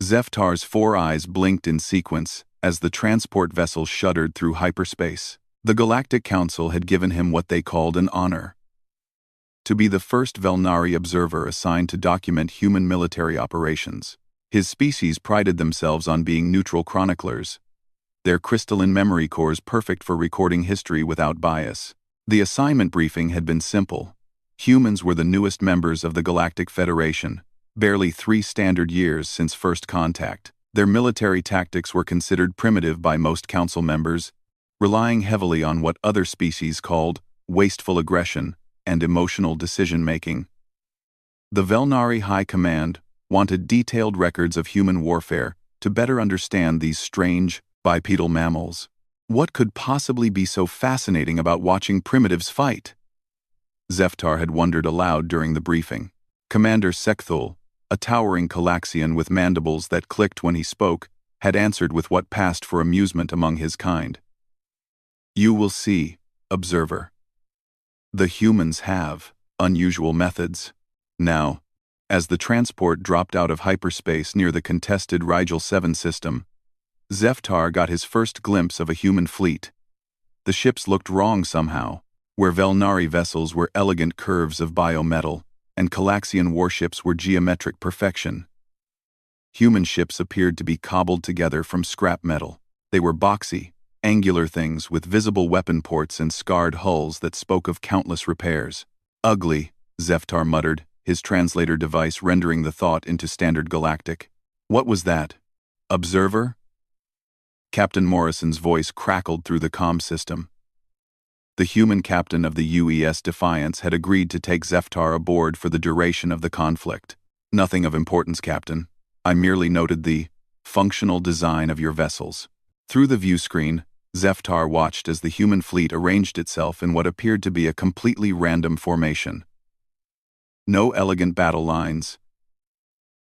Zeftar's four eyes blinked in sequence as the transport vessel shuddered through hyperspace. The Galactic Council had given him what they called an honor: to be the first Velnari observer assigned to document human military operations. His species prided themselves on being neutral chroniclers, their crystalline memory cores perfect for recording history without bias. The assignment briefing had been simple. Humans were the newest members of the Galactic Federation, barely 3 standard years since first contact. Their military tactics were considered primitive by most council members, relying heavily on what other species called wasteful aggression and emotional decision-making. The Velnari High Command wanted detailed records of human warfare to better understand these strange, bipedal mammals. What could possibly be so fascinating about watching primitives fight? Zeftar had wondered aloud during the briefing. Commander Sekthul, a towering Calaxian with mandibles that clicked when he spoke, had answered with what passed for amusement among his kind. "You will see, observer. The humans have unusual methods." Now, as the transport dropped out of hyperspace near the contested Rigel 7 system, Zeftar got his first glimpse of a human fleet. The ships looked wrong somehow. Where Velnari vessels were elegant curves of biometal, and Calaxian warships were geometric perfection, human ships appeared to be cobbled together from scrap metal. They were boxy, angular things with visible weapon ports and scarred hulls that spoke of countless repairs. "Ugly," Zeftar muttered, his translator device rendering the thought into standard galactic. "What was that? Observer?" Captain Morrison's voice crackled through the comm system. The human captain of the UES Defiance had agreed to take Zeftar aboard for the duration of the conflict. "Nothing of importance, Captain. I merely noted the functional design of your vessels." Through the view screen, Zeftar watched as the human fleet arranged itself in what appeared to be a completely random formation. No elegant battle lines,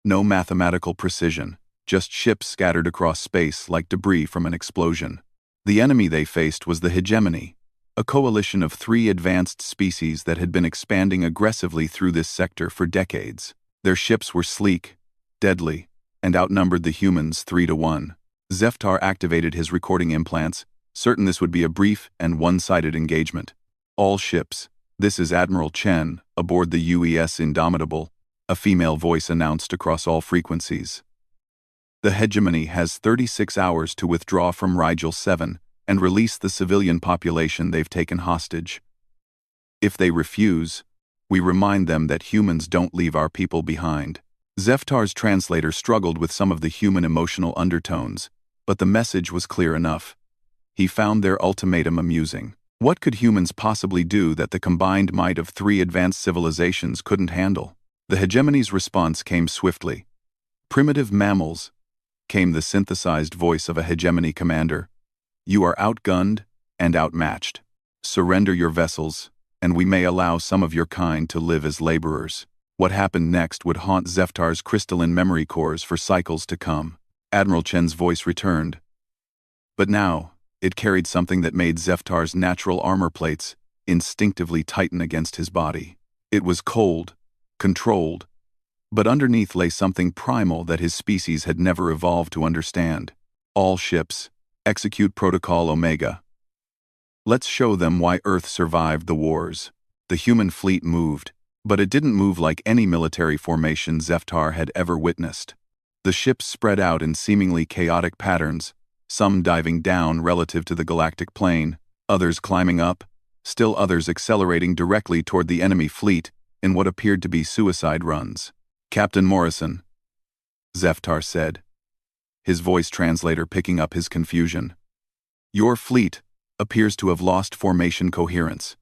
no mathematical precision, just ships scattered across space like debris from an explosion. The enemy they faced was the Hegemony, a coalition of 3 advanced species that had been expanding aggressively through this sector for decades. Their ships were sleek, deadly, and outnumbered the humans 3-1. Zeftar activated his recording implants, certain this would be a brief and one-sided engagement. "All ships, this is Admiral Chen, aboard the UES Indomitable," a female voice announced across all frequencies. "The Hegemony has 36 hours to withdraw from Rigel 7 and release the civilian population they've taken hostage. If they refuse, we remind them that humans don't leave our people behind." Zeftar's translator struggled with some of the human emotional undertones, but the message was clear enough. He found their ultimatum amusing. What could humans possibly do that the combined might of 3 advanced civilizations couldn't handle? The Hegemony's response came swiftly. "Primitive mammals," came the synthesized voice of a Hegemony commander. "You are outgunned and outmatched. Surrender your vessels, and we may allow some of your kind to live as laborers." What happened next would haunt Zeftar's crystalline memory cores for cycles to come. Admiral Chen's voice returned. But now, it carried something that made Zeftar's natural armor plates instinctively tighten against his body. It was cold, controlled, but underneath lay something primal that his species had never evolved to understand. "All ships, execute Protocol Omega. Let's show them why Earth survived the wars." The human fleet moved, but it didn't move like any military formation Zeftar had ever witnessed. The ships spread out in seemingly chaotic patterns, some diving down relative to the galactic plane, others climbing up, still others accelerating directly toward the enemy fleet in what appeared to be suicide runs. "Captain Morrison," Zeftar said, his voice translator picking up his confusion. "Your fleet appears to have lost formation coherence.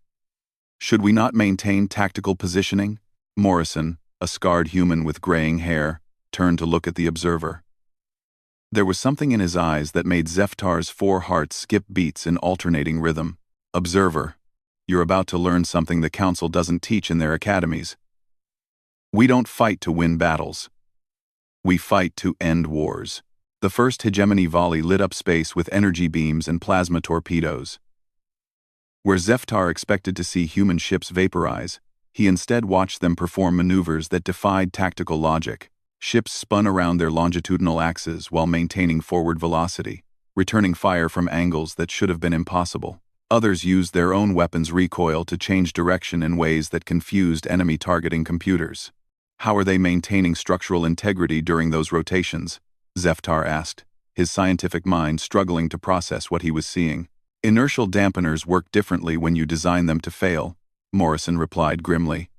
Should we not maintain tactical positioning?" Morrison, a scarred human with graying hair, turned to look at the observer. There was something in his eyes that made Zeftar's 4 hearts skip beats in alternating rhythm. "Observer, you're about to learn something the Council doesn't teach in their academies. We don't fight to win battles. We fight to end wars." The first Hegemony volley lit up space with energy beams and plasma torpedoes. Where Zeftar expected to see human ships vaporize, he instead watched them perform maneuvers that defied tactical logic. Ships spun around their longitudinal axes while maintaining forward velocity, returning fire from angles that should have been impossible. Others used their own weapons' recoil to change direction in ways that confused enemy targeting computers. How are they maintaining structural integrity during those rotations? Zeftar asked, his scientific mind struggling to process what he was seeing. Inertial dampeners work differently when you design them to fail, Morrison replied grimly.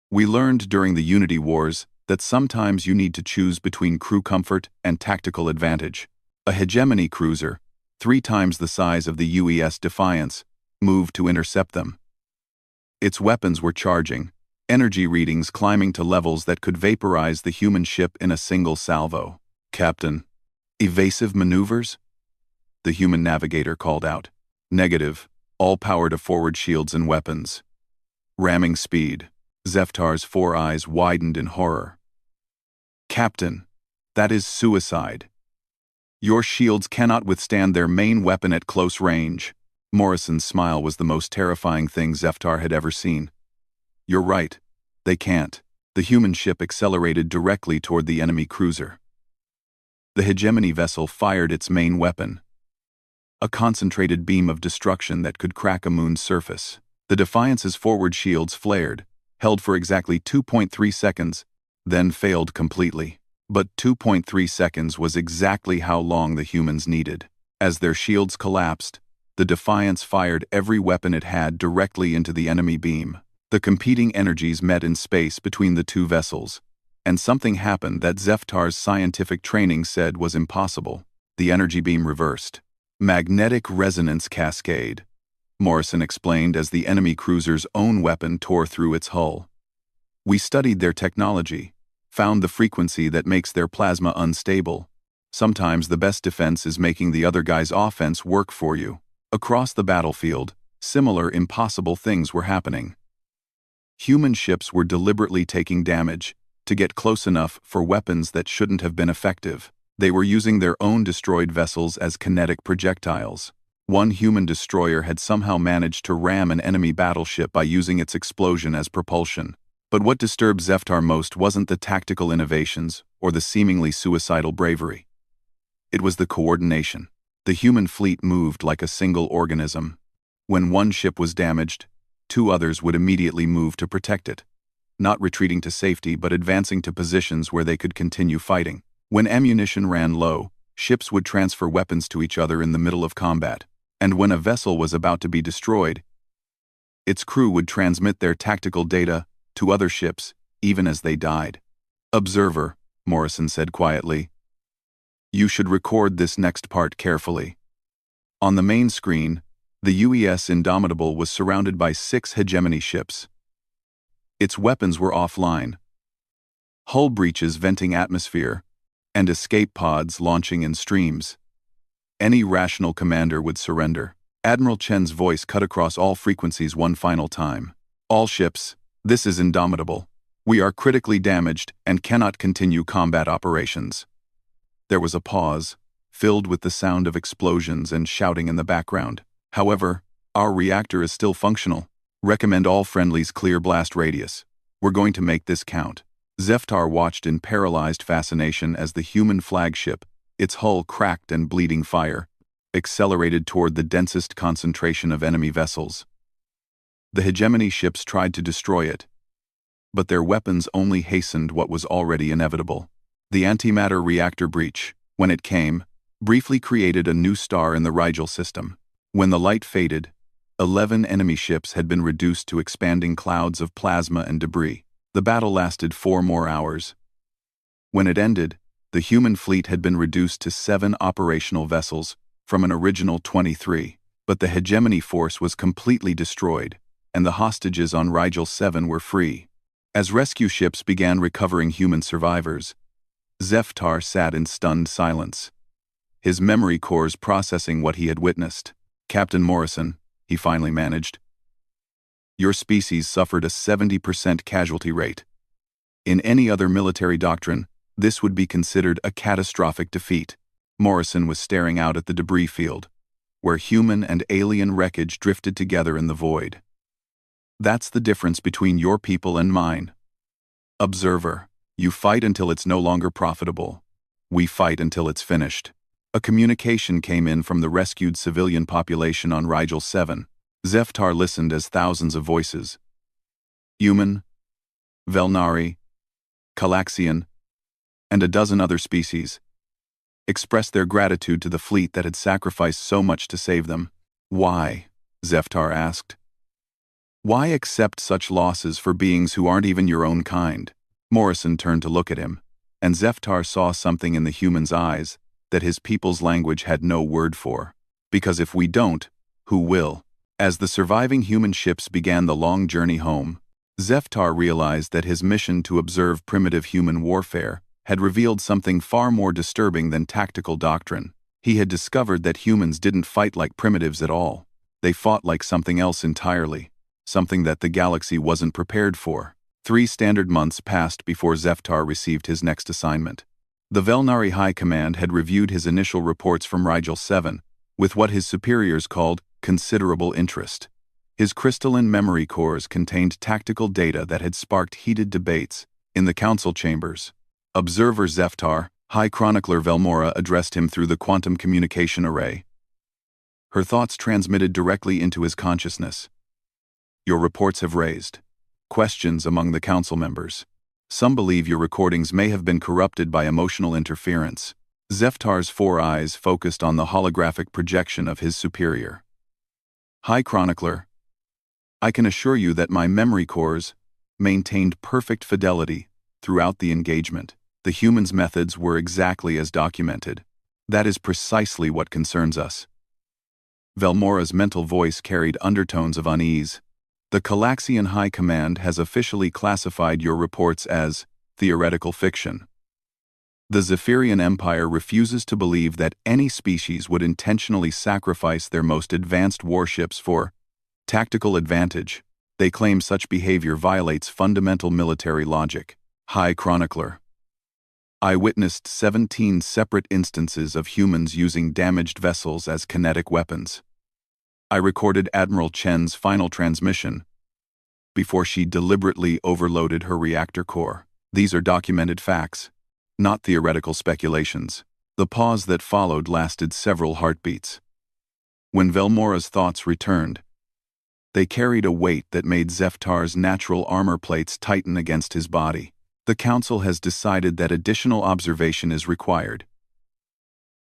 We learned during the Unity Wars that sometimes you need to choose between crew comfort and tactical advantage. A hegemony cruiser, 3 times the size of the UES Defiance, moved to intercept them. Its weapons were charging, energy readings climbing to levels that could vaporize the human ship in a single salvo. Captain, evasive maneuvers? The human navigator called out. Negative, all power to forward shields and weapons. Ramming speed. Zeftar's 4 eyes widened in horror. Captain, that is suicide. Your shields cannot withstand their main weapon at close range. Morrison's smile was the most terrifying thing Zeftar had ever seen. You're right. They can't. The human ship accelerated directly toward the enemy cruiser. The hegemony vessel fired its main weapon. A concentrated beam of destruction that could crack a moon's surface. The Defiance's forward shields flared, held for exactly 2.3 seconds, then failed completely. But 2.3 seconds was exactly how long the humans needed. As their shields collapsed, the Defiance fired every weapon it had directly into the enemy beam. The competing energies met in space between the 2 vessels, and something happened that Zeftar's scientific training said was impossible. The energy beam reversed. Magnetic resonance cascade, Morrison explained as the enemy cruiser's own weapon tore through its hull. We studied their technology, found the frequency that makes their plasma unstable. Sometimes the best defense is making the other guy's offense work for you. Across the battlefield, similar impossible things were happening. Human ships were deliberately taking damage to get close enough for weapons that shouldn't have been effective. They were using their own destroyed vessels as kinetic projectiles. One human destroyer had somehow managed to ram an enemy battleship by using its explosion as propulsion. But what disturbed Zeftar most wasn't the tactical innovations or the seemingly suicidal bravery. It was the coordination. The human fleet moved like a single organism. When one ship was damaged, 2 others would immediately move to protect it, not retreating to safety but advancing to positions where they could continue fighting. When ammunition ran low, ships would transfer weapons to each other in the middle of combat, and when a vessel was about to be destroyed, its crew would transmit their tactical data to other ships, even as they died. Observer, Morrison said quietly. You should record this next part carefully. On the main screen, the UES Indomitable was surrounded by 6 hegemony ships. Its weapons were offline. Hull breaches venting atmosphere, and escape pods launching in streams. Any rational commander would surrender. Admiral Chen's voice cut across all frequencies one final time. All ships, this is Indomitable. We are critically damaged and cannot continue combat operations. There was a pause, filled with the sound of explosions and shouting in the background. However, our reactor is still functional. Recommend all friendlies clear blast radius. We're going to make this count. Zeftar watched in paralyzed fascination as the human flagship, its hull cracked and bleeding fire, accelerated toward the densest concentration of enemy vessels. The hegemony ships tried to destroy it, but their weapons only hastened what was already inevitable. The antimatter reactor breach, when it came, briefly created a new star in the Rigel system. When the light faded, 11 enemy ships had been reduced to expanding clouds of plasma and debris. The battle lasted 4 more hours. When it ended, the human fleet had been reduced to 7 operational vessels from an original 23, but the hegemony force was completely destroyed, and the hostages on Rigel 7 were free. As rescue ships began recovering human survivors, Zeftar sat in stunned silence, his memory cores processing what he had witnessed. Captain Morrison, he finally managed. Your species suffered a 70% casualty rate. In any other military doctrine, this would be considered a catastrophic defeat. Morrison was staring out at the debris field, where human and alien wreckage drifted together in the void. That's the difference between your people and mine. Observer, You fight until it's no longer profitable. We fight until it's finished. A communication came in from the rescued civilian population on Rigel 7. Zeftar listened as thousands of voices, human, Velnari, Calaxian, and a dozen other species, expressed their gratitude to the fleet that had sacrificed so much to save them. Why? Zeftar asked. Why accept such losses for beings who aren't even your own kind? Morrison turned to look at him, and Zeftar saw something in the human's eyes that his people's language had no word for. Because if we don't, who will? As the surviving human ships began the long journey home, Zeftar realized that his mission to observe primitive human warfare had revealed something far more disturbing than tactical doctrine. He had discovered that humans didn't fight like primitives at all. They fought like something else entirely, something that the galaxy wasn't prepared for. 3 standard months passed before Zeftar received his next assignment. The Velnari High Command had reviewed his initial reports from Rigel 7 with what his superiors called considerable interest. His crystalline memory cores contained tactical data that had sparked heated debates in the council chambers. Observer Zeftar, High Chronicler Velmora addressed him through the quantum communication array. Her thoughts transmitted directly into his consciousness. Your reports have raised questions among the council members. Some believe your recordings may have been corrupted by emotional interference. Zeftar's 4 eyes focused on the holographic projection of his superior. High Chronicler, I can assure you that my memory cores maintained perfect fidelity throughout the engagement. The humans' methods were exactly as documented. That is precisely what concerns us. Velmora's mental voice carried undertones of unease. The Calaxian High Command has officially classified your reports as theoretical fiction. The Zephyrian Empire refuses to believe that any species would intentionally sacrifice their most advanced warships for tactical advantage. They claim such behavior violates fundamental military logic. High Chronicler, I witnessed 17 separate instances of humans using damaged vessels as kinetic weapons. I recorded Admiral Chen's final transmission before she deliberately overloaded her reactor core. These are documented facts, not theoretical speculations. The pause that followed lasted several heartbeats. When Velmora's thoughts returned, they carried a weight that made Zeftar's natural armor plates tighten against his body. The Council has decided that additional observation is required.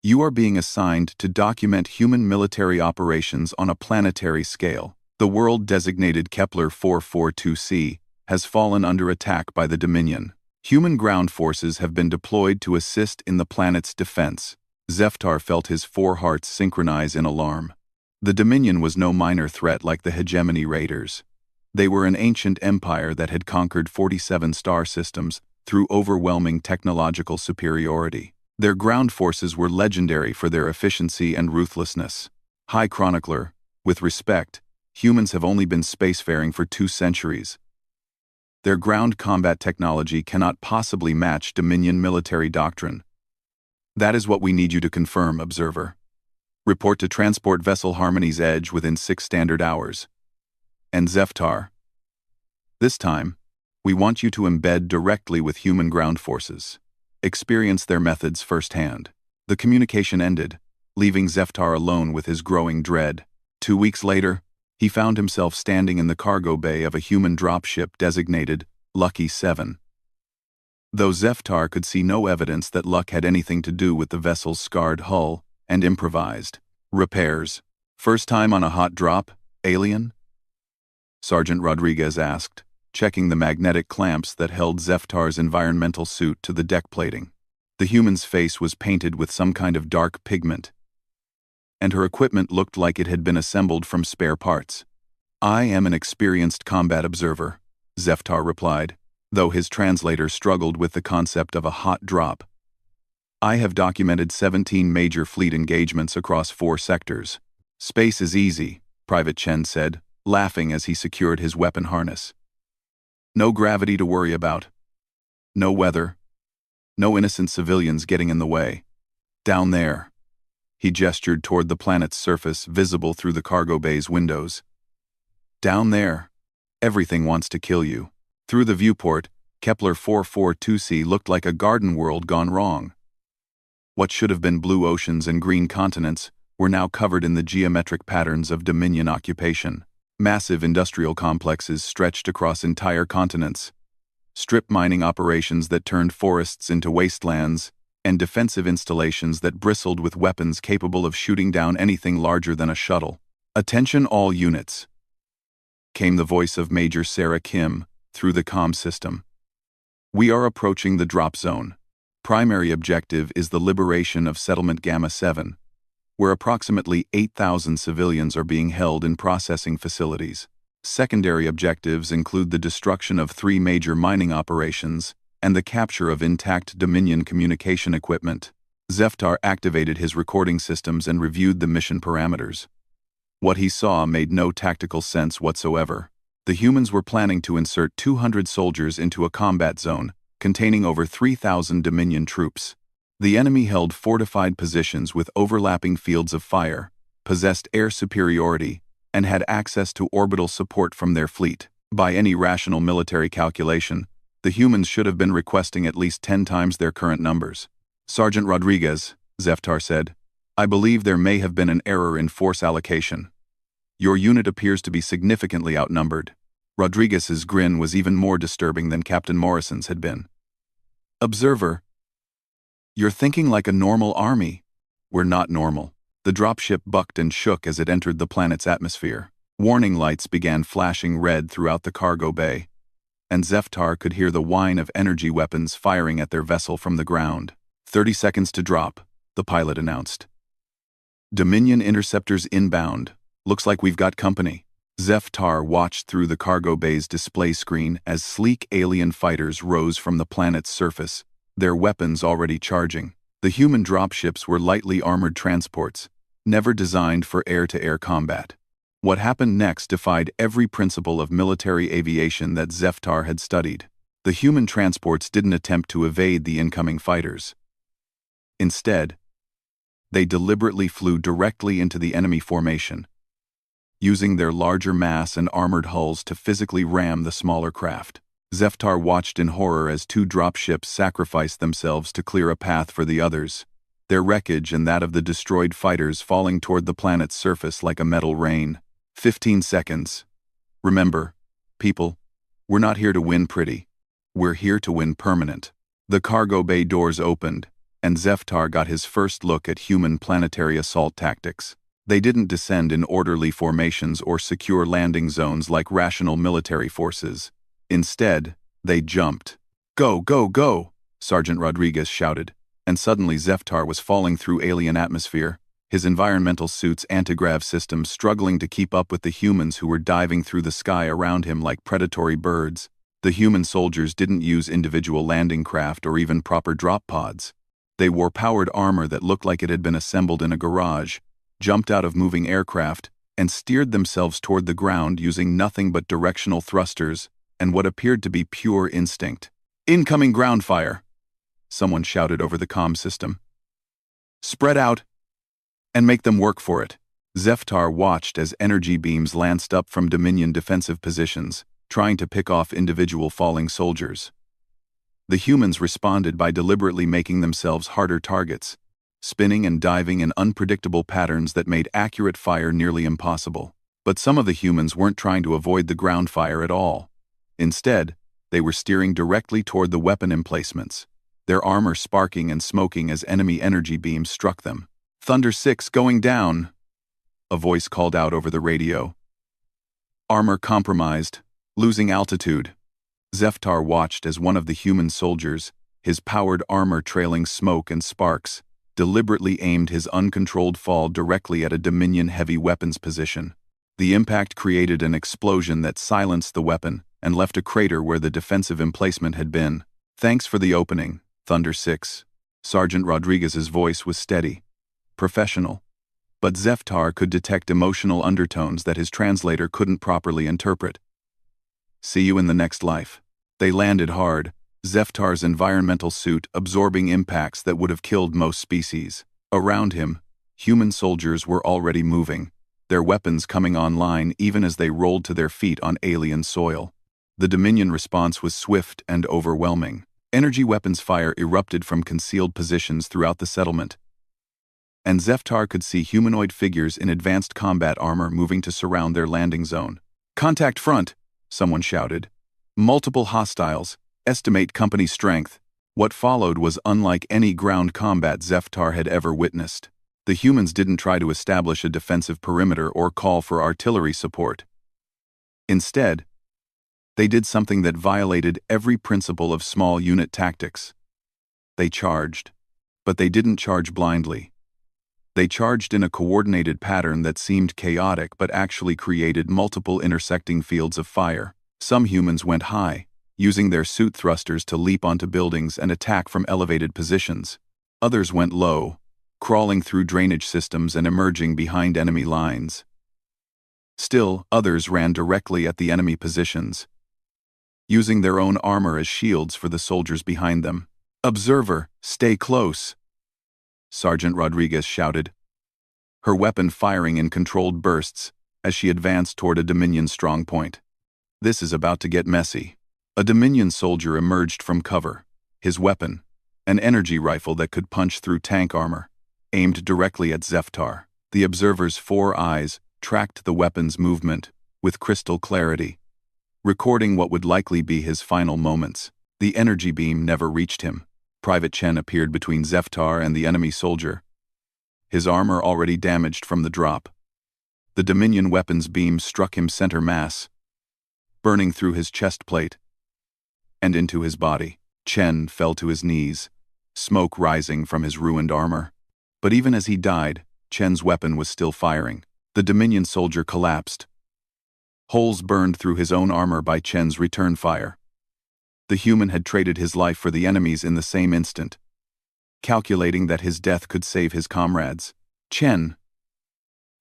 You are being assigned to document human military operations on a planetary scale. The world designated Kepler 442c has fallen under attack by the Dominion. Human ground forces have been deployed to assist in the planet's defense. Zeftar felt his 4 hearts synchronize in alarm. The Dominion was no minor threat like the Hegemony Raiders. They were an ancient empire that had conquered 47 star systems through overwhelming technological superiority. Their ground forces were legendary for their efficiency and ruthlessness. High Chronicler, with respect, humans have only been spacefaring for 2 centuries. Their ground combat technology cannot possibly match Dominion military doctrine. That is what we need you to confirm, Observer. Report to Transport Vessel Harmony's Edge within 6 standard hours. And Zeftar, this time, we want you to embed directly with human ground forces. Experience their methods firsthand. The communication ended, leaving Zeftar alone with his growing dread. 2 weeks later, he found himself standing in the cargo bay of a human dropship designated Lucky 7. Though Zeftar could see no evidence that luck had anything to do with the vessel's scarred hull and improvised repairs. First time on a hot drop, alien? Sergeant Rodriguez asked, checking the magnetic clamps that held Zeftar's environmental suit to the deck plating. The human's face was painted with some kind of dark pigment, and her equipment looked like it had been assembled from spare parts. I am an experienced combat observer, Zeftar replied, though his translator struggled with the concept of a hot drop. I have documented 17 major fleet engagements across 4 sectors. Space is easy, Private Chen said, laughing as he secured his weapon harness. No gravity to worry about. No weather. No innocent civilians getting in the way. Down there. He gestured toward the planet's surface visible through the cargo bay's windows. Down there. Everything wants to kill you. Through the viewport, Kepler 442c looked like a garden world gone wrong. What should have been blue oceans and green continents were now covered in the geometric patterns of Dominion occupation. Massive industrial complexes stretched across entire continents, strip mining operations that turned forests into wastelands, and defensive installations that bristled with weapons capable of shooting down anything larger than a shuttle. "Attention all units," came the voice of Major Sarah Kim through the comm system. "We are approaching the drop zone. Primary objective is the liberation of Settlement Gamma 7, where approximately 8,000 civilians are being held in processing facilities. Secondary objectives include the destruction of 3 major mining operations and the capture of intact Dominion communication equipment." Zeftar activated his recording systems and reviewed the mission parameters. What he saw made no tactical sense whatsoever. The humans were planning to insert 200 soldiers into a combat zone containing over 3,000 Dominion troops. The enemy held fortified positions with overlapping fields of fire, possessed air superiority, and had access to orbital support from their fleet. By any rational military calculation, the humans should have been requesting at least 10 times their current numbers. "Sergeant Rodriguez," Zeftar said, "I believe there may have been an error in force allocation. Your unit appears to be significantly outnumbered." Rodriguez's grin was even more disturbing than Captain Morrison's had been. "Observer, you're thinking like a normal army." "We're not normal." The dropship bucked and shook as it entered the planet's atmosphere. Warning lights began flashing red throughout the cargo bay, and Zeftar could hear the whine of energy weapons firing at their vessel from the ground. 30 seconds to drop," the pilot announced. "Dominion interceptors inbound. Looks like we've got company." Zeftar watched through the cargo bay's display screen as sleek alien fighters rose from the planet's surface, their weapons already charging. The human dropships were lightly armored transports, never designed for air-to-air combat. What happened next defied every principle of military aviation that Zeftar had studied. The human transports didn't attempt to evade the incoming fighters. Instead, they deliberately flew directly into the enemy formation, using their larger mass and armored hulls to physically ram the smaller craft. Zeftar watched in horror as 2 dropships sacrificed themselves to clear a path for the others, their wreckage and that of the destroyed fighters falling toward the planet's surface like a metal rain. 15 seconds. "Remember, people, we're not here to win pretty. We're here to win permanent." The cargo bay doors opened, and Zeftar got his first look at human planetary assault tactics. They didn't descend in orderly formations or secure landing zones like rational military forces. Instead, they jumped. "Go, go, go!" Sergeant Rodriguez shouted, and suddenly Zeftar was falling through alien atmosphere, his environmental suit's antigrav systems struggling to keep up with the humans who were diving through the sky around him like predatory birds. The human soldiers didn't use individual landing craft or even proper drop pods. They wore powered armor that looked like it had been assembled in a garage, jumped out of moving aircraft, and steered themselves toward the ground using nothing but directional thrusters and what appeared to be pure instinct. "Incoming ground fire!" someone shouted over the comm system. "Spread out and make them work for it." Zeftar watched as energy beams lanced up from Dominion defensive positions, trying to pick off individual falling soldiers. The humans responded by deliberately making themselves harder targets, spinning and diving in unpredictable patterns that made accurate fire nearly impossible. But some of the humans weren't trying to avoid the ground fire at all. Instead, they were steering directly toward the weapon emplacements, their armor sparking and smoking as enemy energy beams struck them. "Thunder 6 going down," a voice called out over the radio. "Armor compromised, losing altitude." Zeftar watched as one of the human soldiers, his powered armor trailing smoke and sparks, deliberately aimed his uncontrolled fall directly at a Dominion heavy weapons position. The impact created an explosion that silenced the weapon and left a crater where the defensive emplacement had been. "Thanks for the opening, Thunder 6. Sergeant Rodriguez's voice was steady, professional, but Zeftar could detect emotional undertones that his translator couldn't properly interpret. "See you in the next life." They landed hard, Zeftar's environmental suit absorbing impacts that would have killed most species. Around him, human soldiers were already moving, their weapons coming online even as they rolled to their feet on alien soil. The Dominion response was swift and overwhelming. Energy weapons fire erupted from concealed positions throughout the settlement, and Zeftar could see humanoid figures in advanced combat armor moving to surround their landing zone. "Contact front," someone shouted. "Multiple hostiles. Estimate company strength." What followed was unlike any ground combat Zeftar had ever witnessed. The humans didn't try to establish a defensive perimeter or call for artillery support. Instead, they did something that violated every principle of small unit tactics. They charged. But they didn't charge blindly. They charged in a coordinated pattern that seemed chaotic but actually created multiple intersecting fields of fire. Some humans went high, using their suit thrusters to leap onto buildings and attack from elevated positions. Others went low, crawling through drainage systems and emerging behind enemy lines. Still, others ran directly at the enemy positions, using their own armor as shields for the soldiers behind them. "Observer, stay close," Sergeant Rodriguez shouted, her weapon firing in controlled bursts as she advanced toward a Dominion strongpoint. "This is about to get messy." A Dominion soldier emerged from cover, his weapon, an energy rifle that could punch through tank armor, aimed directly at Zeftar. The observer's 4 eyes tracked the weapon's movement with crystal clarity, recording what would likely be his final moments. The energy beam never reached him. Private Chen appeared between Zeftar and the enemy soldier, his armor already damaged from the drop. The Dominion weapon's beam struck him center mass, burning through his chest plate and into his body. Chen fell to his knees, smoke rising from his ruined armor. But even as he died, Chen's weapon was still firing. The Dominion soldier collapsed. Holes burned through his own armor by Chen's return fire. The human had traded his life for the enemy's in the same instant, calculating that his death could save his comrades. "Chen."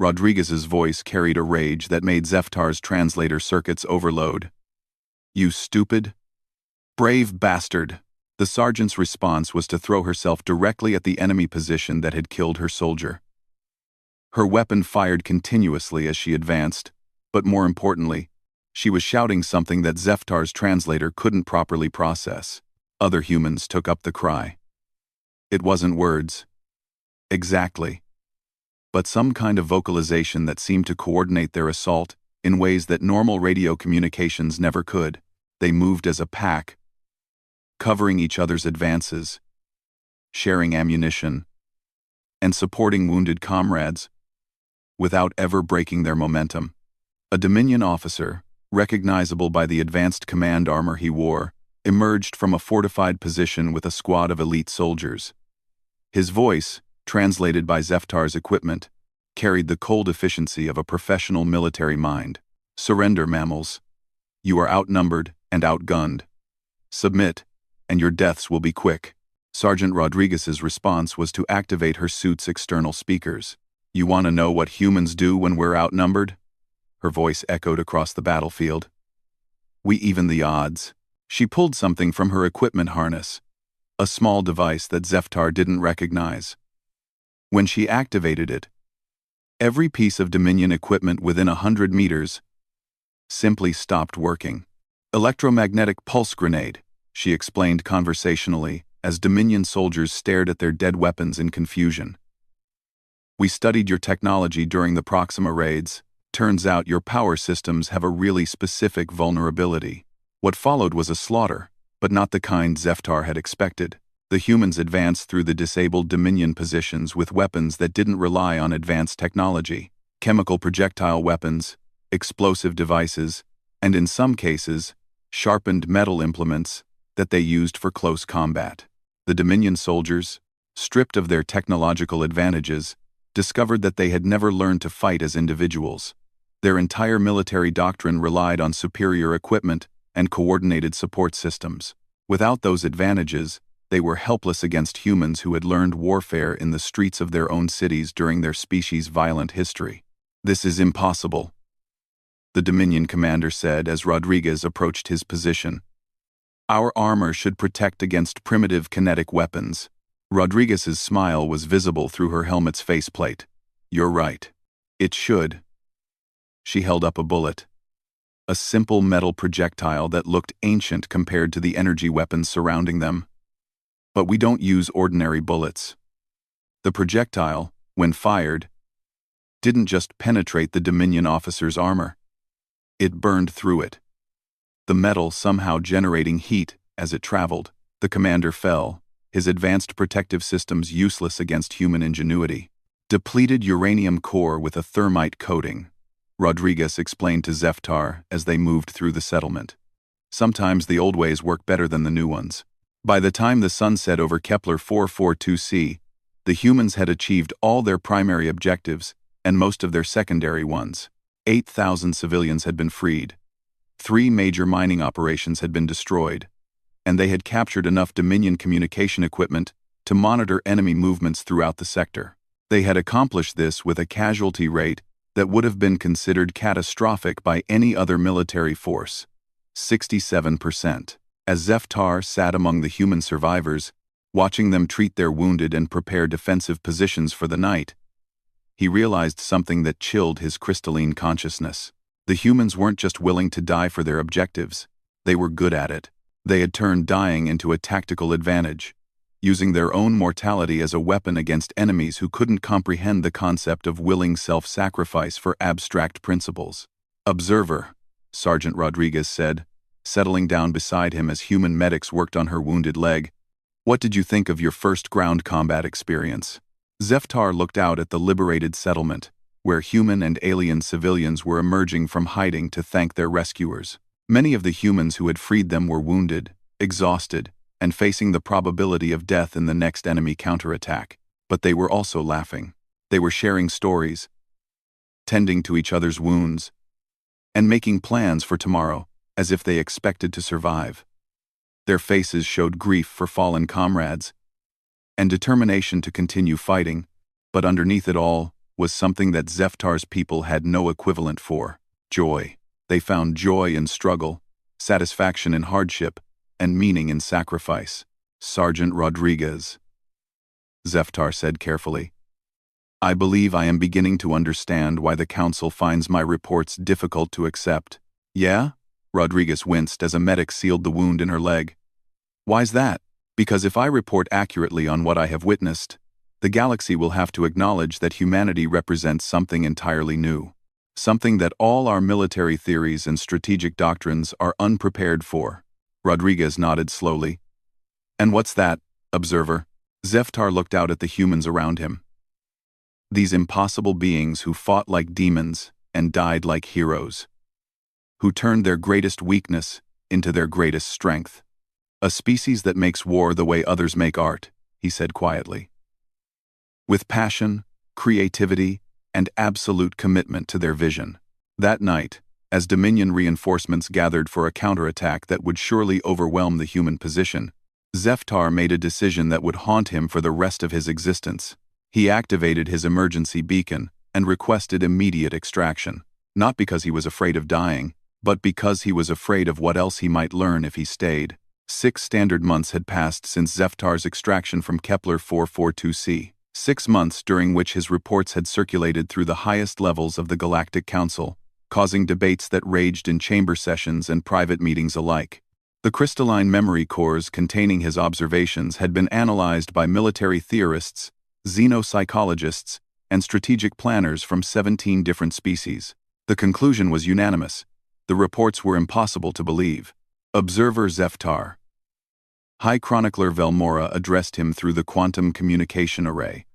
Rodriguez's voice carried a rage that made Zeftar's translator circuits overload. "You stupid, brave bastard." The sergeant's response was to throw herself directly at the enemy position that had killed her soldier. Her weapon fired continuously as she advanced, but more importantly, she was shouting something that Zeftar's translator couldn't properly process. Other humans took up the cry. It wasn't words, exactly, but some kind of vocalization that seemed to coordinate their assault in ways that normal radio communications never could. They moved as a pack, covering each other's advances, sharing ammunition, and supporting wounded comrades without ever breaking their momentum. A Dominion officer, recognizable by the advanced command armor he wore, emerged from a fortified position with a squad of elite soldiers. His voice, translated by Zeftar's equipment, carried the cold efficiency of a professional military mind. "Surrender, mammals. You are outnumbered and outgunned. Submit, and your deaths will be quick." Sergeant Rodriguez's response was to activate her suit's external speakers. "You want to know what humans do when we're outnumbered?" Her voice echoed across the battlefield. "We even the odds." She pulled something from her equipment harness, a small device that Zeftar didn't recognize. When she activated it, every piece of Dominion equipment within 100 meters simply stopped working. "Electromagnetic pulse grenade," she explained conversationally as Dominion soldiers stared at their dead weapons in confusion. "We studied your technology during the Proxima raids. Turns out your power systems have a really specific vulnerability." What followed was a slaughter, but not the kind Zeftar had expected. The humans advanced through the disabled Dominion positions with weapons that didn't rely on advanced technology: chemical projectile weapons, explosive devices, and in some cases, sharpened metal implements that they used for close combat. The Dominion soldiers, stripped of their technological advantages, discovered that they had never learned to fight as individuals. Their entire military doctrine relied on superior equipment and coordinated support systems. Without those advantages, they were helpless against humans who had learned warfare in the streets of their own cities during their species' violent history. "This is impossible," the Dominion commander said as Rodriguez approached his position. "Our armor should protect against primitive kinetic weapons." Rodriguez's smile was visible through her helmet's faceplate. "You're right. It should." She held up a bullet, a simple metal projectile that looked ancient compared to the energy weapons surrounding them. But we don't use ordinary bullets. The projectile, when fired, didn't just penetrate the Dominion officer's armor. It burned through it. The metal somehow generating heat as it traveled. The commander fell, his advanced protective systems useless against human ingenuity. Depleted uranium core with a thermite coating, Rodriguez explained to Zeftar as they moved through the settlement. Sometimes the old ways work better than the new ones. By the time the sun set over Kepler 442c, the humans had achieved all their primary objectives and most of their secondary ones. 8,000 civilians had been freed. 3 major mining operations had been destroyed, and they had captured enough Dominion communication equipment to monitor enemy movements throughout the sector. They had accomplished this with a casualty rate that would have been considered catastrophic by any other military force, 67%. As Zeftar sat among the human survivors, watching them treat their wounded and prepare defensive positions for the night, he realized something that chilled his crystalline consciousness. The humans weren't just willing to die for their objectives, they were good at it. They had turned dying into a tactical advantage, using their own mortality as a weapon against enemies who couldn't comprehend the concept of willing self-sacrifice for abstract principles. "Observer," Sergeant Rodriguez said, settling down beside him as human medics worked on her wounded leg. "What did you think of your first ground combat experience?" Zeftar looked out at the liberated settlement, where human and alien civilians were emerging from hiding to thank their rescuers. Many of the humans who had freed them were wounded, exhausted, and facing the probability of death in the next enemy counterattack. But they were also laughing. They were sharing stories, tending to each other's wounds, and making plans for tomorrow, as if they expected to survive. Their faces showed grief for fallen comrades, and determination to continue fighting, but underneath it all was something that Zeftar's people had no equivalent for: joy. They found joy in struggle, satisfaction in hardship, and meaning in sacrifice. "Sergeant Rodriguez," Zeftar said carefully, "I believe I am beginning to understand why the Council finds my reports difficult to accept." "Yeah?" Rodriguez winced as a medic sealed the wound in her leg. "Why's that?" "Because if I report accurately on what I have witnessed, the galaxy will have to acknowledge that humanity represents something entirely new. Something that all our military theories and strategic doctrines are unprepared for." Rodriguez nodded slowly. "And what's that, observer?" Zeftar looked out at the humans around him. These impossible beings who fought like demons and died like heroes. Who turned their greatest weakness into their greatest strength. "A species that makes war the way others make art," he said quietly. "With passion, creativity, and absolute commitment to their vision." That night, as Dominion reinforcements gathered for a counterattack that would surely overwhelm the human position, Zeftar made a decision that would haunt him for the rest of his existence. He activated his emergency beacon and requested immediate extraction, not because he was afraid of dying, but because he was afraid of what else he might learn if he stayed. 6 standard months had passed since Zeftar's extraction from Kepler 442c. 6 months during which his reports had circulated through the highest levels of the Galactic Council, causing debates that raged in chamber sessions and private meetings alike. The crystalline memory cores containing his observations had been analyzed by military theorists, xenopsychologists, and strategic planners from 17 different species. The conclusion was unanimous. The reports were impossible to believe. "Observer Zeftar." High Chronicler Velmora addressed him through the quantum communication array,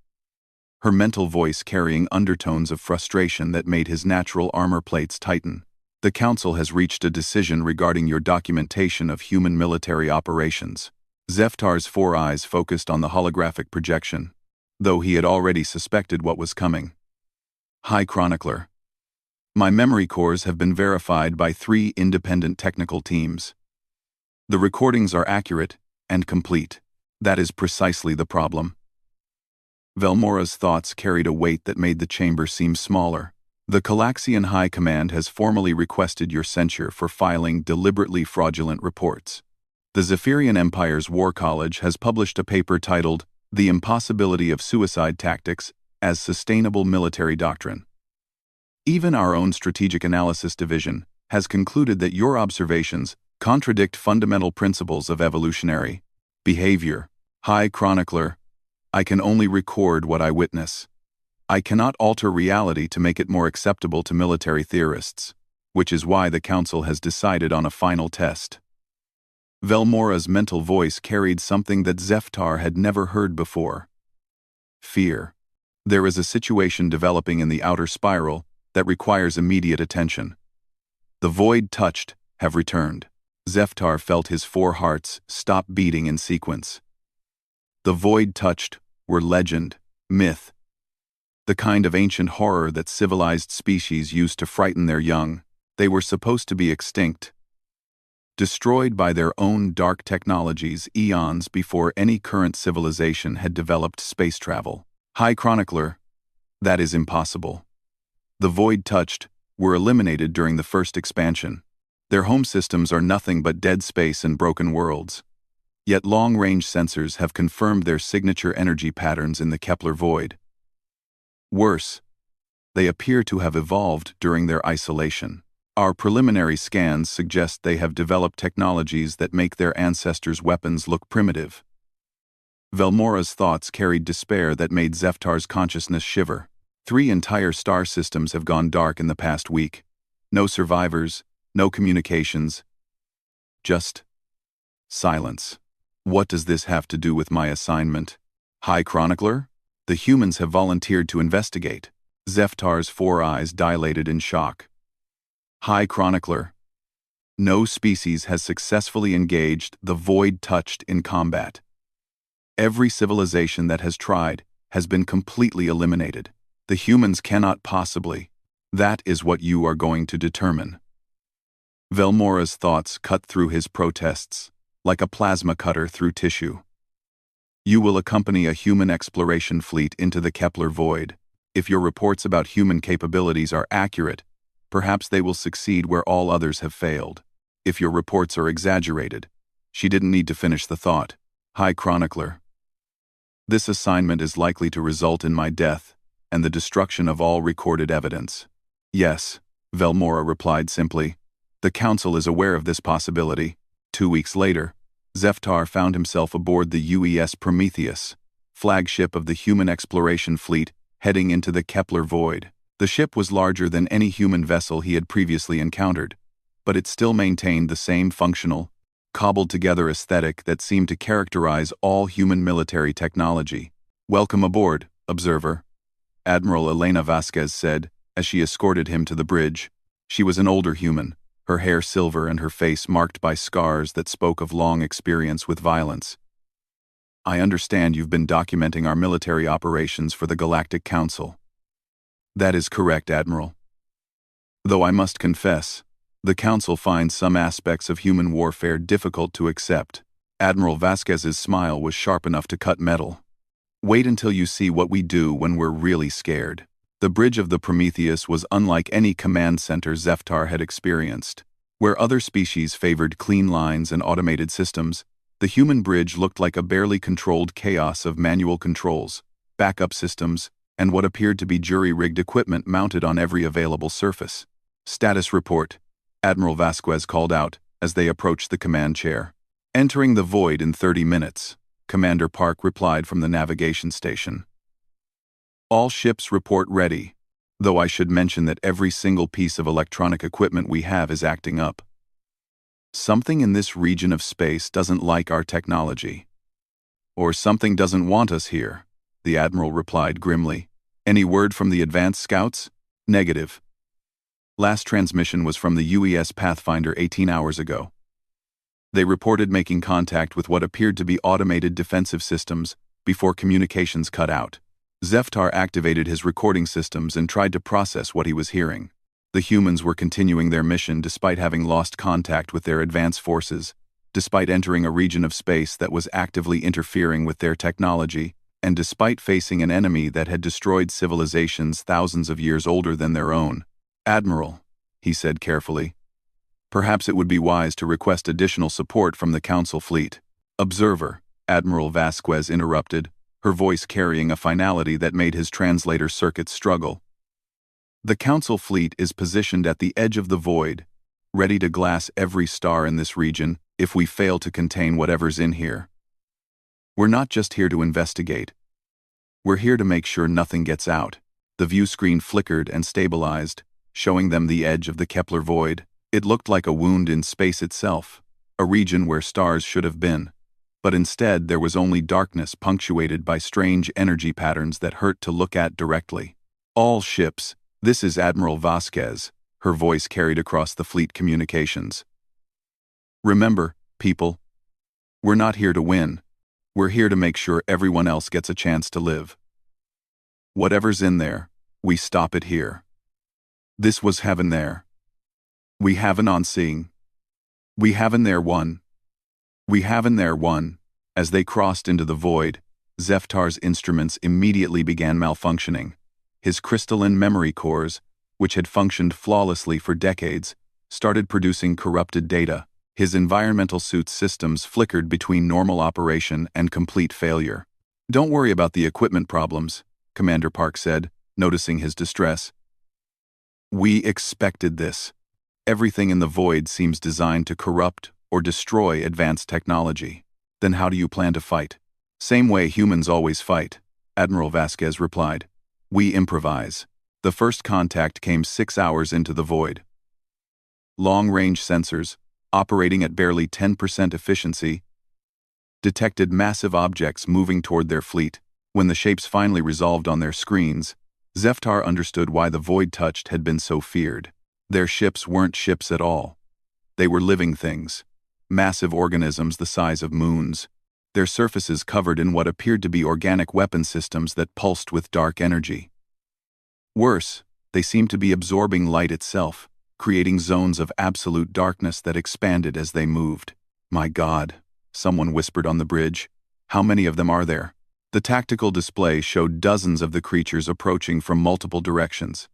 her mental voice carrying undertones of frustration that made his natural armor plates tighten. "The Council has reached a decision regarding your documentation of human military operations." Zeftar's 4 eyes focused on the holographic projection, though he had already suspected what was coming. "High Chronicler, my memory cores have been verified by 3 independent technical teams. The recordings are accurate and complete. That is precisely the problem." Velmora's thoughts carried a weight that made the chamber seem smaller. "The Calaxian High Command has formally requested your censure for filing deliberately fraudulent reports. The Zephyrian Empire's War College has published a paper titled "The Impossibility of Suicide Tactics as Sustainable Military Doctrine." Even our own Strategic Analysis Division, has concluded that your observations contradict fundamental principles of evolutionary behavior. High Chronicler, I can only record what I witness. I cannot alter reality to make it more acceptable to military theorists, which is why the Council has decided on a final test. Velmora's mental voice carried something that Zeftar had never heard before. Fear. There is a situation developing in the outer spiral that requires immediate attention. The void touched have returned. Zeftar felt his 4 hearts stop beating in sequence. The void touched were legend, myth, the kind of ancient horror that civilized species used to frighten their young. They were supposed to be extinct, destroyed by their own dark technologies eons before any current civilization had developed space travel. High Chronicler, that is impossible. The void touched were eliminated during the first expansion. Their home systems are nothing but dead space and broken worlds. Yet long-range sensors have confirmed their signature energy patterns in the Kepler void. Worse, they appear to have evolved during their isolation. Our preliminary scans suggest they have developed technologies that make their ancestors' weapons look primitive. Velmora's thoughts carried despair that made Zeftar's consciousness shiver. 3 entire star systems have gone dark in the past week. No survivors, no communications. Just silence. What does this have to do with my assignment? High Chronicler? The humans have volunteered to investigate. Zeftar's 4 eyes dilated in shock. High Chronicler. No species has successfully engaged the void touched in combat. Every civilization that has tried has been completely eliminated. The humans cannot possibly. That is what you are going to determine. Velmora's thoughts cut through his protests, like a plasma cutter through tissue. You will accompany a human exploration fleet into the Kepler void. If your reports about human capabilities are accurate, perhaps they will succeed where all others have failed. If your reports are exaggerated, she didn't need to finish the thought. High Chronicler. This assignment is likely to result in my death and the destruction of all recorded evidence. Yes, Velmora replied simply. The Council is aware of this possibility. 2 weeks later, Zeftar found himself aboard the UES Prometheus, flagship of the human exploration fleet, heading into the Kepler void. The ship was larger than any human vessel he had previously encountered, but it still maintained the same functional, cobbled-together aesthetic that seemed to characterize all human military technology. Welcome aboard, observer, Admiral Elena Vasquez said, as she escorted him to the bridge. She was an older human, her hair silver and her face marked by scars that spoke of long experience with violence. I understand you've been documenting our military operations for the Galactic Council. That is correct, Admiral. Though I must confess, the Council finds some aspects of human warfare difficult to accept. Admiral Vasquez's smile was sharp enough to cut metal. Wait until you see what we do when we're really scared. The bridge of the Prometheus was unlike any command center Zeftar had experienced. Where other species favored clean lines and automated systems, the human bridge looked like a barely controlled chaos of manual controls, backup systems, and what appeared to be jury-rigged equipment mounted on every available surface. Status report, Admiral Vasquez called out as they approached the command chair. Entering the void in 30 minutes, Commander Park replied from the navigation station. All ships report ready, though I should mention that every single piece of electronic equipment we have is acting up. Something in this region of space doesn't like our technology. Or something doesn't want us here, the Admiral replied grimly. Any word from the advanced scouts? Negative. Last transmission was from the UES Pathfinder 18 hours ago. They reported making contact with what appeared to be automated defensive systems before communications cut out. Zeftar activated his recording systems and tried to process what he was hearing. The humans were continuing their mission despite having lost contact with their advance forces, despite entering a region of space that was actively interfering with their technology, and despite facing an enemy that had destroyed civilizations thousands of years older than their own. Admiral, he said carefully, perhaps it would be wise to request additional support from the Council fleet. Observer, Admiral Vasquez interrupted, her voice carrying a finality that made his translator circuit struggle. The Council fleet is positioned at the edge of the void, ready to glass every star in this region if we fail to contain whatever's in here. We're not just here to investigate. We're here to make sure nothing gets out. The view screen flickered and stabilized, showing them the edge of the Kepler void. It looked like a wound in space itself, a region where stars should have been. But instead there was only darkness punctuated by strange energy patterns that hurt to look at directly. All ships, this is Admiral Vasquez, her voice carried across the fleet communications. Remember, people, we're not here to win. We're here to make sure everyone else gets a chance to live. Whatever's in there, we stop it here. This was heaven there. We haven't on seeing. We haven't there one. We haven't there one. As they crossed into the void, Zeftar's instruments immediately began malfunctioning. His crystalline memory cores, which had functioned flawlessly for decades, started producing corrupted data. His environmental suit's systems flickered between normal operation and complete failure. "Don't worry about the equipment problems," Commander Park said, noticing his distress. "We expected this. Everything in the void seems designed to corrupt or destroy advanced technology. Then how do you plan to fight?" "Same way humans always fight," Admiral Vasquez replied. "We improvise." The first contact came 6 hours into the void. Long-range sensors, operating at barely 10% efficiency, detected massive objects moving toward their fleet. When the shapes finally resolved on their screens, Zeftar understood why the void touched had been so feared. Their ships weren't ships at all. They were living things, massive organisms the size of moons, their surfaces covered in what appeared to be organic weapon systems that pulsed with dark energy. Worse, they seemed to be absorbing light itself, creating zones of absolute darkness that expanded as they moved. "My God," someone whispered on the bridge. "How many of them are there?" The tactical display showed dozens of the creatures approaching from multiple directions.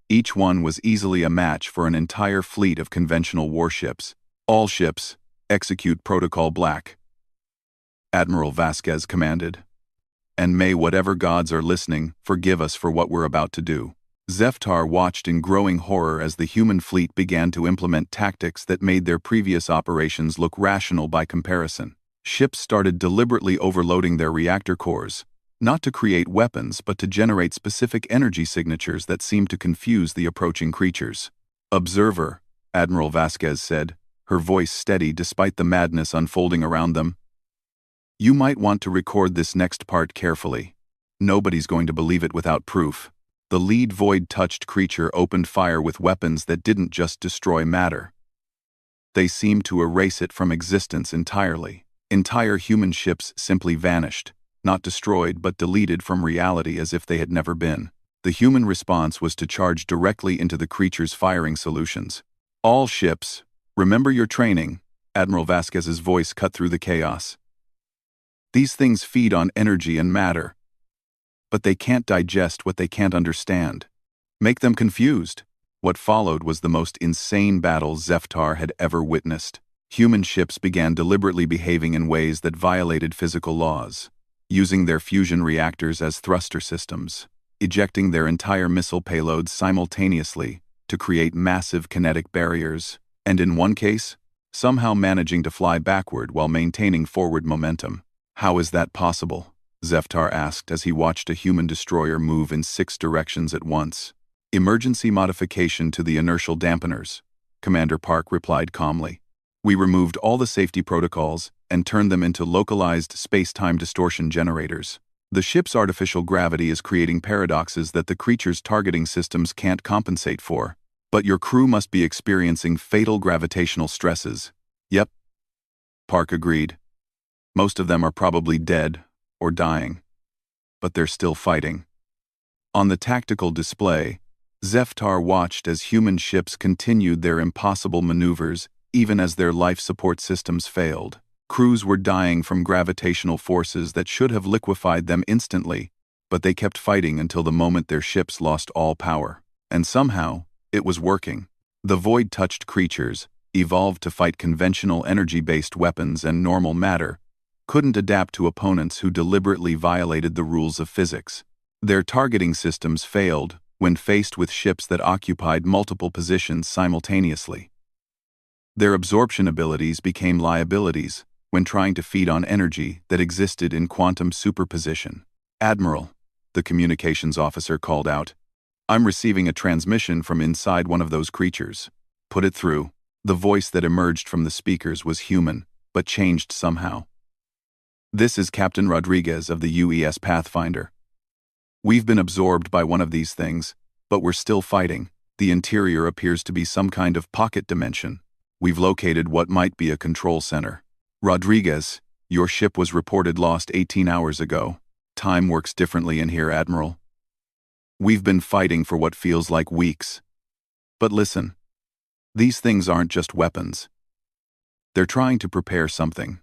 Each one was easily a match for an entire fleet of conventional warships. "All ships, execute Protocol Black," Admiral Vasquez commanded. "And may whatever gods are listening forgive us for what we're about to do." Zeftar watched in growing horror as the human fleet began to implement tactics that made their previous operations look rational by comparison. Ships started deliberately overloading their reactor cores, not to create weapons but to generate specific energy signatures that seemed to confuse the approaching creatures. "Observer," Admiral Vasquez said, her voice steady despite the madness unfolding around them. "You might want to record this next part carefully. Nobody's going to believe it without proof." The lead void-touched creature opened fire with weapons that didn't just destroy matter. They seemed to erase it from existence entirely. Entire human ships simply vanished, not destroyed but deleted from reality as if they had never been. The human response was to charge directly into the creature's firing solutions. "All ships, remember your training," Admiral Vasquez's voice cut through the chaos. "These things feed on energy and matter. But they can't digest what they can't understand. Make them confused." What followed was the most insane battle Zeftar had ever witnessed. Human ships began deliberately behaving in ways that violated physical laws, using their fusion reactors as thruster systems, ejecting their entire missile payloads simultaneously to create massive kinetic barriers, and in one case, somehow managing to fly backward while maintaining forward momentum. "How is that possible?" Zeftar asked as he watched a human destroyer move in 6 directions at once. "Emergency modification to the inertial dampeners," Commander Park replied calmly. "We removed all the safety protocols and turned them into localized space-time distortion generators. The ship's artificial gravity is creating paradoxes that the creature's targeting systems can't compensate for. But your crew must be experiencing fatal gravitational stresses." "Yep," Park agreed. "Most of them are probably dead or dying. But they're still fighting." On the tactical display, Zeftar watched as human ships continued their impossible maneuvers even as their life support systems failed. Crews were dying from gravitational forces that should have liquefied them instantly, but they kept fighting until the moment their ships lost all power. And somehow, it was working. The void-touched creatures, evolved to fight conventional energy-based weapons and normal matter, couldn't adapt to opponents who deliberately violated the rules of physics. Their targeting systems failed when faced with ships that occupied multiple positions simultaneously. Their absorption abilities became liabilities when trying to feed on energy that existed in quantum superposition. "Admiral," the communications officer called out, "I'm receiving a transmission from inside one of those creatures." "Put it through." The voice that emerged from the speakers was human, but changed somehow. "This is Captain Rodriguez of the UES Pathfinder. We've been absorbed by one of these things, but we're still fighting. The interior appears to be some kind of pocket dimension. We've located what might be a control center." "Rodriguez, your ship was reported lost 18 hours ago. Time works differently in here, Admiral. We've been fighting for what feels like weeks. But listen, these things aren't just weapons. They're trying to prepare something.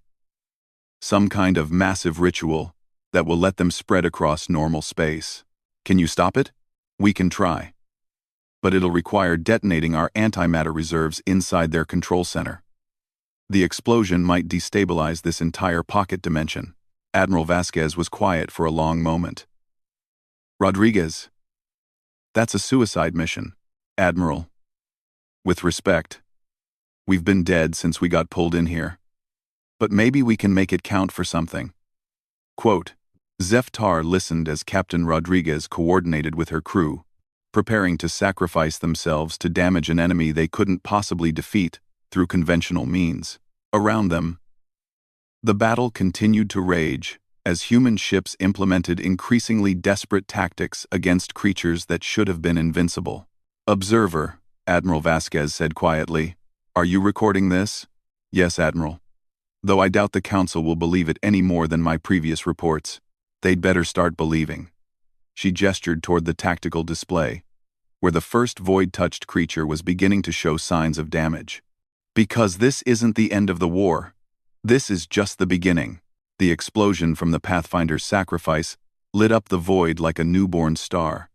Some kind of massive ritual that will let them spread across normal space. Can you stop it? We can try. But it'll require detonating our antimatter reserves inside their control center. The explosion might destabilize this entire pocket dimension." Admiral Vasquez was quiet for a long moment. "Rodriguez, that's a suicide mission, Admiral. With respect, we've been dead since we got pulled in here. But maybe we can make it count for something." Quote, Zeftar listened as Captain Rodriguez coordinated with her crew, preparing to sacrifice themselves to damage an enemy they couldn't possibly defeat through conventional means. Around them, the battle continued to rage as human ships implemented increasingly desperate tactics against creatures that should have been invincible. "Observer," Admiral Vasquez said quietly, "are you recording this?" "Yes, Admiral. Though I doubt the Council will believe it any more than my previous reports. They'd better start believing." She gestured toward the tactical display, where the first void-touched creature was beginning to show signs of damage. "Because this isn't the end of the war. This is just the beginning." The explosion from the Pathfinder's sacrifice lit up the void like a newborn star.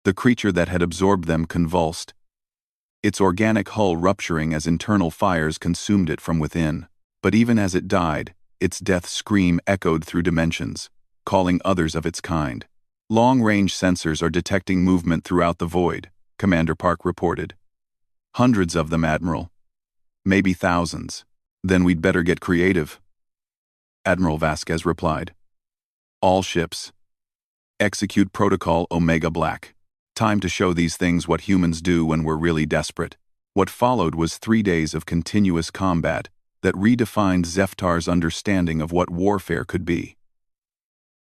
The creature that had absorbed them convulsed, its organic hull rupturing as internal fires consumed it from within. But even as it died, its death scream echoed through dimensions, calling others of its kind. "Long-range sensors are detecting movement throughout the void," Commander Park reported. "Hundreds of them, Admiral. Maybe thousands. Then we'd better get creative." Admiral Vasquez replied. "All ships, execute Protocol Omega Black. Time to show these things what humans do when we're really desperate." What followed was 3 days of continuous combat that redefined Zeftar's understanding of what warfare could be.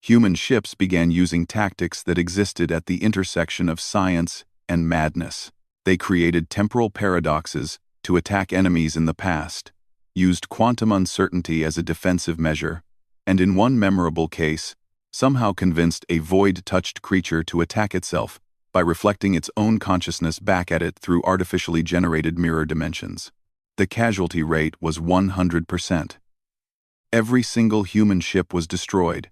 Human ships began using tactics that existed at the intersection of science and madness. They created temporal paradoxes to attack enemies in the past, used quantum uncertainty as a defensive measure, and in one memorable case, somehow convinced a void-touched creature to attack itself by reflecting its own consciousness back at it through artificially generated mirror dimensions. The casualty rate was 100%. Every single human ship was destroyed.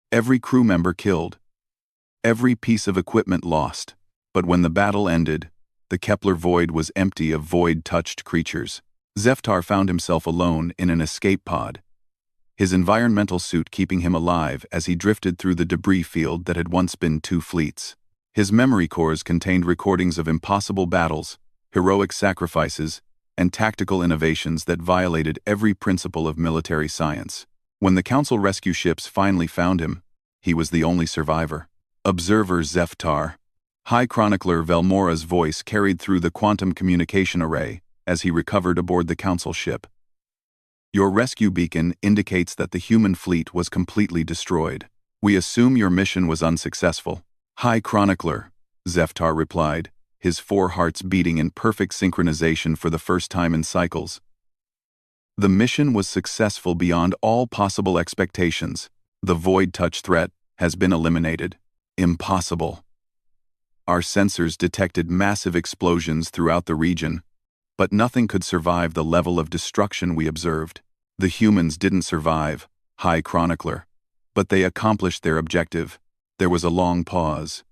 Every crew member killed. Every piece of equipment lost. But when the battle ended, the Kepler void was empty of void-touched creatures. Zeftar found himself alone in an escape pod, his environmental suit keeping him alive as he drifted through the debris field that had once been 2 fleets. His memory cores contained recordings of impossible battles, heroic sacrifices, and tactical innovations that violated every principle of military science. When the Council rescue ships finally found him, he was the only survivor. "Observer Zeftar." High Chronicler Velmora's voice carried through the quantum communication array as he recovered aboard the Council ship. "Your rescue beacon indicates that the human fleet was completely destroyed. We assume your mission was unsuccessful." "High Chronicler," Zeftar replied, his 4 hearts beating in perfect synchronization for the first time in cycles. "The mission was successful beyond all possible expectations. The void touch threat has been eliminated." "Impossible." "Our sensors detected massive explosions throughout the region, but nothing could survive the level of destruction we observed." "The humans didn't survive, High Chronicler, but they accomplished their objective." There was a long pause.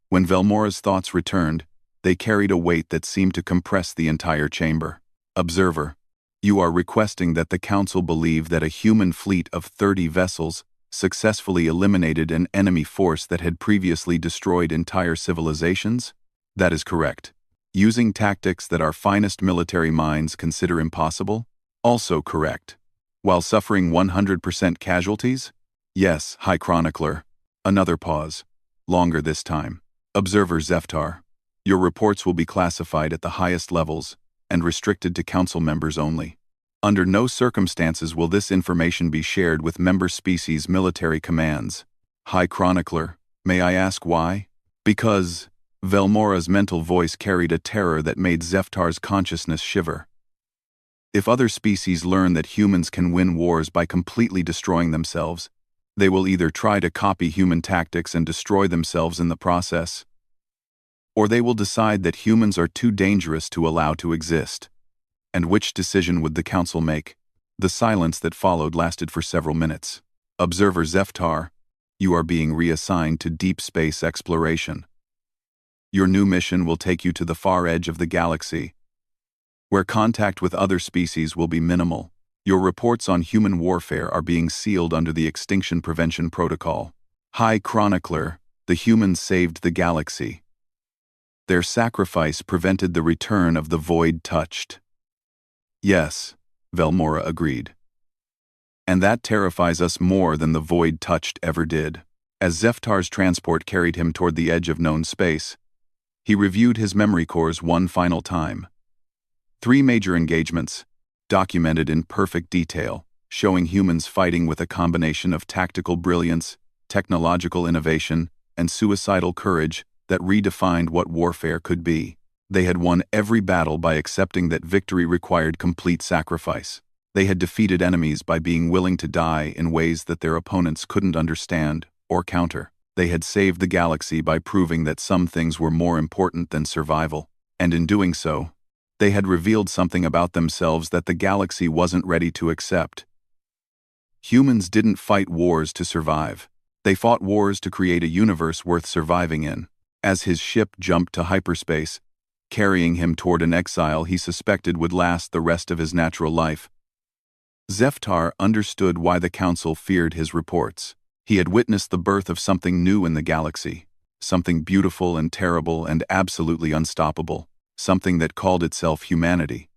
When Velmora's thoughts returned, they carried a weight that seemed to compress the entire chamber. "Observer, you are requesting that the Council believe that a human fleet of 30 vessels successfully eliminated an enemy force that had previously destroyed entire civilizations?" "That is correct. Using tactics that our finest military minds consider impossible? Also correct. While suffering 100% casualties? Yes, High Chronicler. Another pause. Longer this time. Observer Zeftar. Your reports will be classified at the highest levels and restricted to council members only. Under no circumstances will this information be shared with member species' military commands. High Chronicler, may I ask why? Because Velmora's mental voice carried a terror that made Zeftar's consciousness shiver. If other species learn that humans can win wars by completely destroying themselves, they will either try to copy human tactics and destroy themselves in the process, or they will decide that humans are too dangerous to allow to exist. And which decision would the council make? The silence that followed lasted for several minutes. Observer Zeftar, you are being reassigned to deep space exploration. Your new mission will take you to the far edge of the galaxy, where contact with other species will be minimal. Your reports on human warfare are being sealed under the Extinction Prevention Protocol. High Chronicler, the humans saved the galaxy. Their sacrifice prevented the return of the Void Touched. Yes, Velmora agreed. And that terrifies us more than the Void Touched ever did. As Zeftar's transport carried him toward the edge of known space, he reviewed his memory cores one final time. 3 major engagements, documented in perfect detail, showing humans fighting with a combination of tactical brilliance, technological innovation, and suicidal courage that redefined what warfare could be. They had won every battle by accepting that victory required complete sacrifice. They had defeated enemies by being willing to die in ways that their opponents couldn't understand or counter. They had saved the galaxy by proving that some things were more important than survival, and in doing so, they had revealed something about themselves that the galaxy wasn't ready to accept. Humans didn't fight wars to survive. They fought wars to create a universe worth surviving in. As his ship jumped to hyperspace, carrying him toward an exile he suspected would last the rest of his natural life, Zeftar understood why the Council feared his reports. He had witnessed the birth of something new in the galaxy, something beautiful and terrible and absolutely unstoppable, something that called itself humanity.